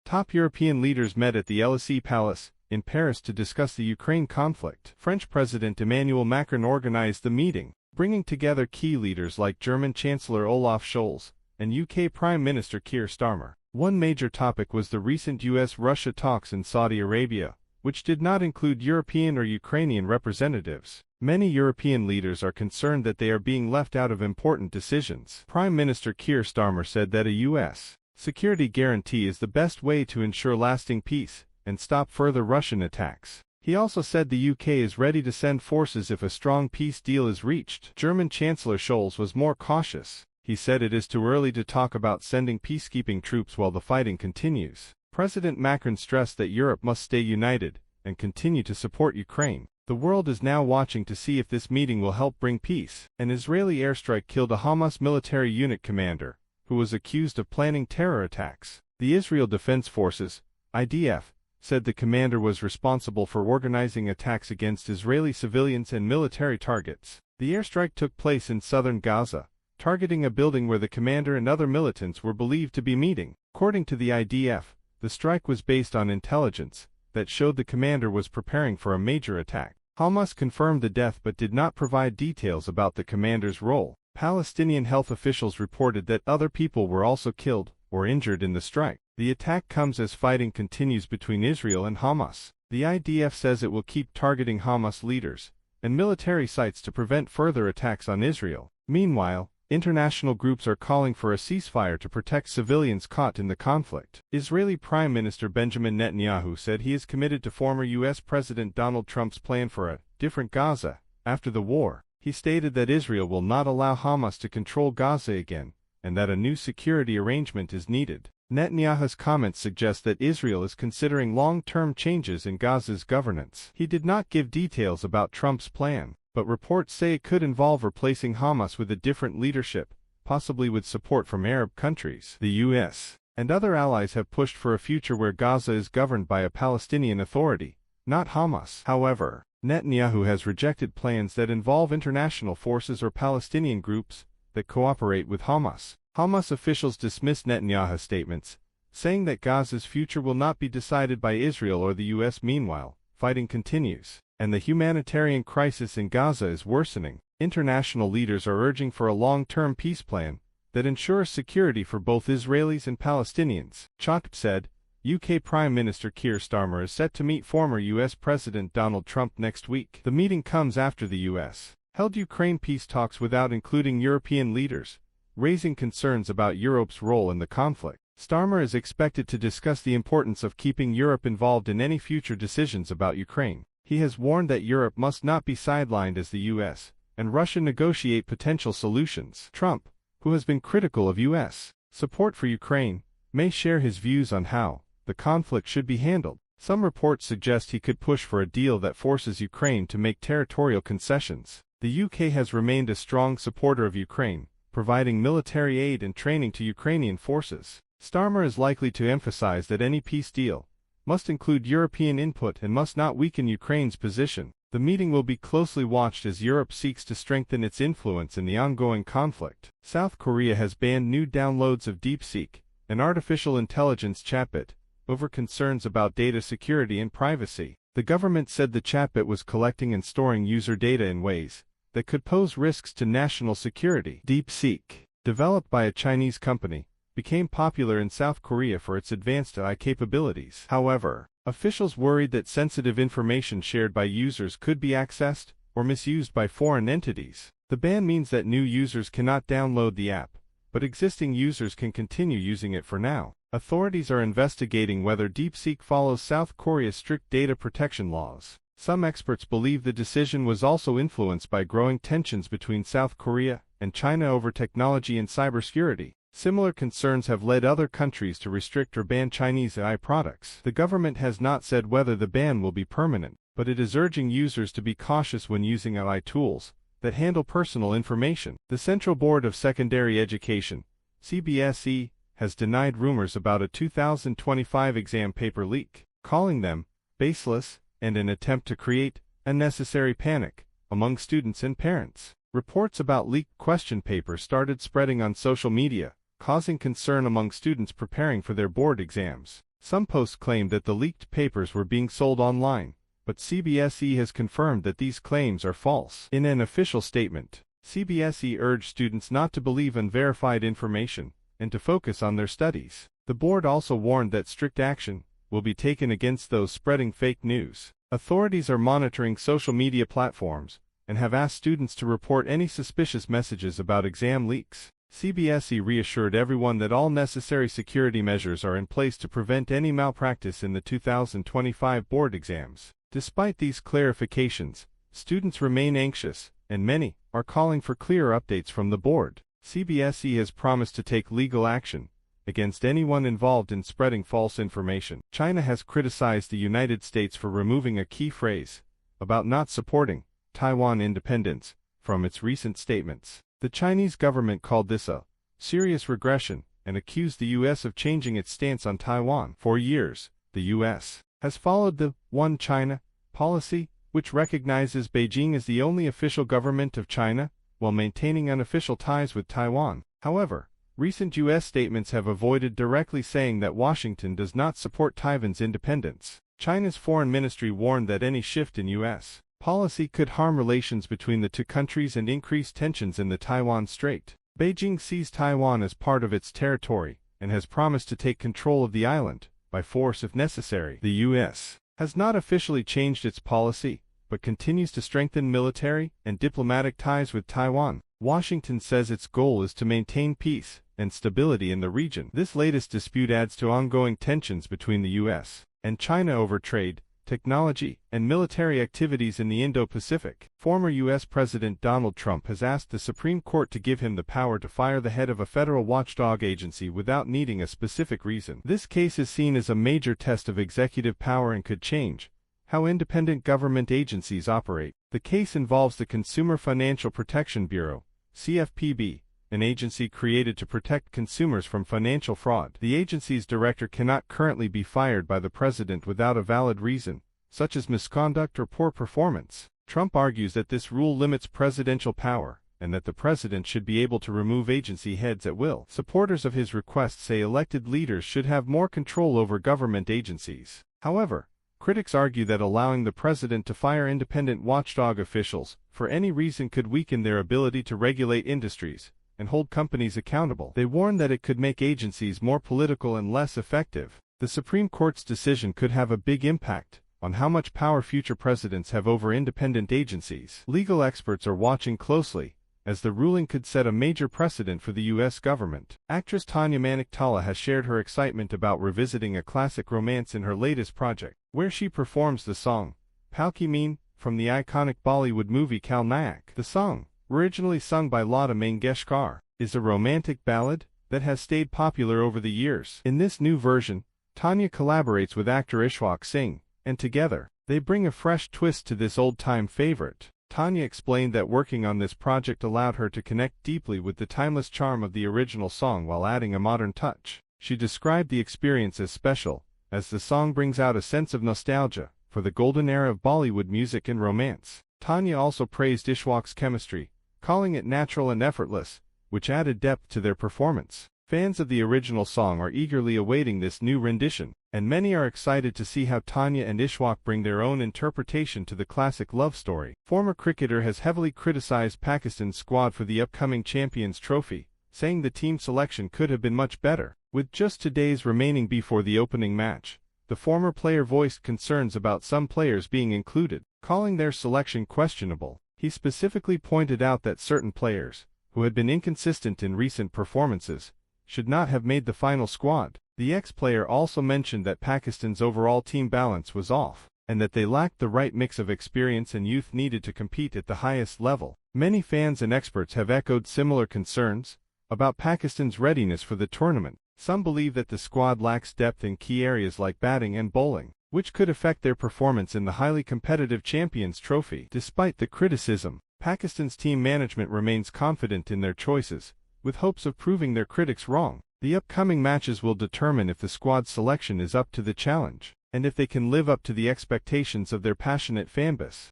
Top European leaders met at the Élysée Palace in Paris to discuss the Ukraine conflict. French President Emmanuel Macron organized the meeting, bringing together key leaders like German Chancellor Olaf Scholz and UK Prime Minister Keir Starmer. One major topic was the recent US-Russia talks in Saudi Arabia, which did not include European or Ukrainian representatives. Many European leaders are concerned that they are being left out of important decisions. Prime Minister Keir Starmer said that a U.S. security guarantee is the best way to ensure lasting peace and stop further Russian attacks. He also said the UK is ready to send forces if a strong peace deal is reached. German Chancellor Scholz was more cautious. He said it is too early to talk about sending peacekeeping troops while the fighting continues. President Macron stressed that Europe must stay united and continue to support Ukraine. The world is now watching to see if this meeting will help bring peace. An Israeli airstrike killed a Hamas military unit commander, who was accused of planning terror attacks. The Israel Defense Forces, IDF, said the commander was responsible for organizing attacks against Israeli civilians and military targets. The airstrike took place in southern Gaza, targeting a building where the commander and other militants were believed to be meeting. According to the IDF, the strike was based on intelligence that showed the commander was preparing for a major attack. Hamas confirmed the death but did not provide details about the commander's role. Palestinian health officials reported that other people were also killed or injured in the strike. The attack comes as fighting continues between Israel and Hamas. The IDF says it will keep targeting Hamas leaders and military sites to prevent further attacks on Israel. Meanwhile, international groups are calling for a ceasefire to protect civilians caught in the conflict. Israeli Prime Minister Benjamin Netanyahu said he is committed to former U.S. President Donald Trump's plan for a different Gaza after the war. He stated that Israel will not allow Hamas to control Gaza again, and that a new security arrangement is needed. Netanyahu's comments suggest that Israel is considering long-term changes in Gaza's governance. He did not give details about Trump's plan, but reports say it could involve replacing Hamas with a different leadership, possibly with support from Arab countries. The U.S. and other allies have pushed for a future where Gaza is governed by a Palestinian authority, not Hamas. However, Netanyahu has rejected plans that involve international forces or Palestinian groups that cooperate with Hamas. Hamas officials dismissed Netanyahu's statements, saying that Gaza's future will not be decided by Israel or the U.S. Meanwhile, fighting continues, and the humanitarian crisis in Gaza is worsening. International leaders are urging for a long-term peace plan that ensures security for both Israelis and Palestinians. Chotp said, UK Prime Minister Keir Starmer is set to meet former U.S. President Donald Trump next week. The meeting comes after the U.S. held Ukraine peace talks without including European leaders, raising concerns about Europe's role in the conflict. Starmer is expected to discuss the importance of keeping Europe involved in any future decisions about Ukraine. He has warned that Europe must not be sidelined as the U.S. and Russia negotiate potential solutions. Trump, who has been critical of U.S. support for Ukraine, may share his views on how the conflict should be handled. Some reports suggest he could push for a deal that forces Ukraine to make territorial concessions. The UK has remained a strong supporter of Ukraine, providing military aid and training to Ukrainian forces. Starmer is likely to emphasize that any peace deal must include European input and must not weaken Ukraine's position. The meeting will be closely watched as Europe seeks to strengthen its influence in the ongoing conflict. South Korea has banned new downloads of DeepSeek, an artificial intelligence chatbot, over concerns about data security and privacy. The government said the chatbot was collecting and storing user data in ways that could pose risks to national security. DeepSeek, developed by a Chinese company, became popular in South Korea for its advanced AI capabilities. However, officials worried that sensitive information shared by users could be accessed or misused by foreign entities. The ban means that new users cannot download the app, but existing users can continue using it for now. Authorities are investigating whether DeepSeek follows South Korea's strict data protection laws. Some experts believe the decision was also influenced by growing tensions between South Korea and China over technology and cybersecurity. Similar concerns have led other countries to restrict or ban Chinese AI products. The government has not said whether the ban will be permanent, but it is urging users to be cautious when using AI tools that handle personal information. The Central Board of Secondary Education, CBSE, has denied rumors about a 2025 exam paper leak, calling them baseless and an attempt to create unnecessary panic among students and parents. Reports about leaked question papers started spreading on social media, causing concern among students preparing for their board exams. Some posts claimed that the leaked papers were being sold online, but CBSE has confirmed that these claims are false. In an official statement, CBSE urged students not to believe unverified information and to focus on their studies. The board also warned that strict action will be taken against those spreading fake news. Authorities are monitoring social media platforms and have asked students to report any suspicious messages about exam leaks. CBSE reassured everyone that all necessary security measures are in place to prevent any malpractice in the 2025 board exams. Despite these clarifications, students remain anxious, and many are calling for clearer updates from the board. CBSE has promised to take legal action against anyone involved in spreading false information. China has criticized the United States for removing a key phrase about not supporting Taiwan independence from its recent statements. The Chinese government called this a serious regression and accused the U.S. of changing its stance on Taiwan. For years, the U.S. has followed the One China policy, which recognizes Beijing as the only official government of China, while maintaining unofficial ties with Taiwan. However, recent U.S. statements have avoided directly saying that Washington does not support Taiwan's independence. China's foreign ministry warned that any shift in U.S. policy could harm relations between the two countries and increase tensions in the Taiwan Strait. Beijing sees Taiwan as part of its territory and has promised to take control of the island by force if necessary. The U.S. has not officially changed its policy, but continues to strengthen military and diplomatic ties with Taiwan. Washington says its goal is to maintain peace and stability in the region. This latest dispute adds to ongoing tensions between the U.S. and China over trade, technology, and military activities in the Indo-Pacific. Former U.S. President Donald Trump has asked the Supreme Court to give him the power to fire the head of a federal watchdog agency without needing a specific reason. This case is seen as a major test of executive power and could change how independent government agencies operate. The case involves the Consumer Financial Protection Bureau, CFPB, an agency created to protect consumers from financial fraud. The agency's director cannot currently be fired by the president without a valid reason, such as misconduct or poor performance. Trump argues that this rule limits presidential power, and that the president should be able to remove agency heads at will. Supporters of his request say elected leaders should have more control over government agencies. However, critics argue that allowing the president to fire independent watchdog officials for any reason could weaken their ability to regulate industries and hold companies accountable. They warn that it could make agencies more political and less effective. The Supreme Court's decision could have a big impact on how much power future presidents have over independent agencies. Legal experts are watching closely, as the ruling could set a major precedent for the U.S. government. Actress Tanya Maniktala has shared her excitement about revisiting a classic romance in her latest project, where she performs the song Palki Meen from the iconic Bollywood movie Kal Nayak. The song, originally sung by Lata Mangeshkar, is a romantic ballad that has stayed popular over the years. In this new version, Tanya collaborates with actor Ishwak Singh, and together, they bring a fresh twist to this old-time favorite. Tanya explained that working on this project allowed her to connect deeply with the timeless charm of the original song while adding a modern touch. She described the experience as special, as the song brings out a sense of nostalgia for the golden era of Bollywood music and romance. Tanya also praised Ishwak's chemistry, calling it natural and effortless, which added depth to their performance. Fans of the original song are eagerly awaiting this new rendition, and many are excited to see how Tanya and Ishwak bring their own interpretation to the classic love story. Former cricketer has heavily criticized Pakistan's squad for the upcoming Champions Trophy, saying the team selection could have been much better. With just 2 days remaining before the opening match, the former player voiced concerns about some players being included, calling their selection questionable. He specifically pointed out that certain players, who had been inconsistent in recent performances, should not have made the final squad. The ex-player also mentioned that Pakistan's overall team balance was off, and that they lacked the right mix of experience and youth needed to compete at the highest level. Many fans and experts have echoed similar concerns about Pakistan's readiness for the tournament. Some believe that the squad lacks depth in key areas like batting and bowling, which could affect their performance in the highly competitive Champions Trophy. Despite the criticism, Pakistan's team management remains confident in their choices, with hopes of proving their critics wrong. The upcoming matches will determine if the squad selection is up to the challenge, and if they can live up to the expectations of their passionate fanbase.